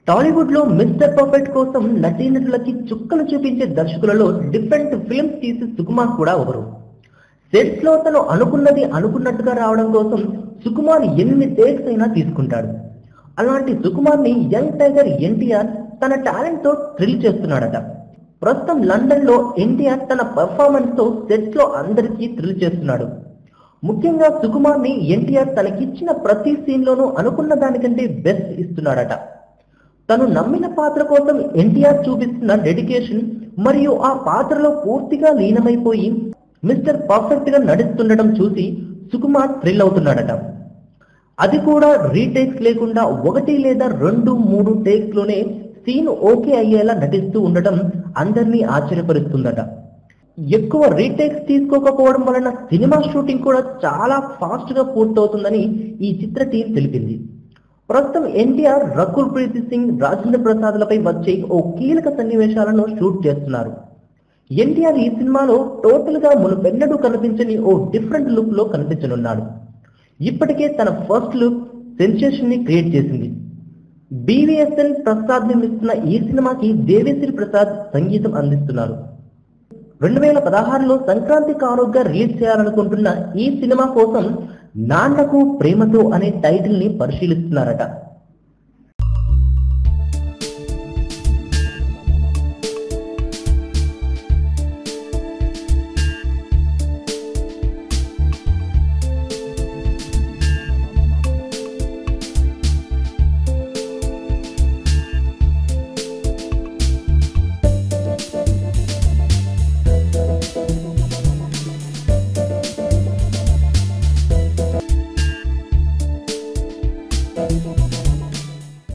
టాలీవుడ్ లో mister perfect కోసం నటీనటులకి చుక్కలు చూపించే దర్శకులలో డిఫరెంట్ ఫిల్మ్స్ తీసి సుకుమార్ కూడా ఒకరు. సెట్స్ లో తను అనుకున్నది అనుకున్నట్టుగా రావడం కోసం సుకుమార్ ఎన్ని టేక్స్ అయినా తీసుకుంటాడు. అలాంటి సుకుమార్ ని యంగ్ టైగర్ ఎన్టీఆర్ తన టాలెంట్ తో థ్రిల్ చేస్తున్నాడట. ప్రస్తుతం లండన్ లో ఎన్టీఆర్ తన పర్ఫార్మెన్స్ తో సెట్స్ లో అందరికీ థ్రిల్ చేస్తున్నాడు. ముఖ్యంగా సుకుమార్ ని ఎన్టీఆర్ తనకిచ్చిన ప్రతి సీన్ లోనూ అనుకున్న దానికంటే బెస్ట్ ఇస్తున్నాడట. తను నమ్మిన పాత్ర కోసం ఎన్టీఆర్ చూపిస్తున్న డెడికేషన్ మరియు ఆ పాత్రలో పూర్తిగా లీనమైపోయి మిస్టర్ పర్ఫెక్ట్ గా నడుస్తుండటం చూసి సుకుమార్ థ్రిల్ అవుతున్నాడట. అది కూడా రీటేక్స్ లేకుండా 1 లేదా 2, 3 టేక్స్ లోనే సీన్ ఓకే అయ్యేలా నటిస్తూ ఉండటం అందరినీ ఆశ్చర్యపరుస్తుందట. ఎక్కువ రీటేక్స్ తీసుకోకపోవడం వలన సినిమా షూటింగ్ కూడా చాలా ఫాస్ట్ గా పూర్తవుతుందని ఈ చిత్ర టీం తెలిపింది. ప్రస్తుతం ఎన్టీఆర్, రకుల్ ప్రీత్ సింగ్, రాజేంద్ర ప్రసాద్ లపై వచ్చే ఓ కీలక సన్నివేశాలను షూట్ చేస్తున్నారు. ఎన్టీఆర్ ఈ సినిమాలో టోటల్ గా మునుపెన్నడూ కనిపించని ఓ డిఫరెంట్ లుక్ లో కనిపించనున్నాడు. ఇప్పటికే తన ఫస్ట్ లుక్ సెన్సేషన్ ని క్రియేట్ చేసింది. బీవీఎస్ఎన్ ప్రసాద్ నిర్మిస్తున్న ఈ సినిమాకి దేవిశ్రీ ప్రసాద్ సంగీతం అందిస్తున్నారు. 2016లో సంక్రాంతి కానుకగా రిలీజ్ చేయాలనుకుంటున్న ఈ సినిమా కోసం నాన్నకు ప్రేమతో అనే టైటిల్ ని పరిశీలిస్తున్నారట.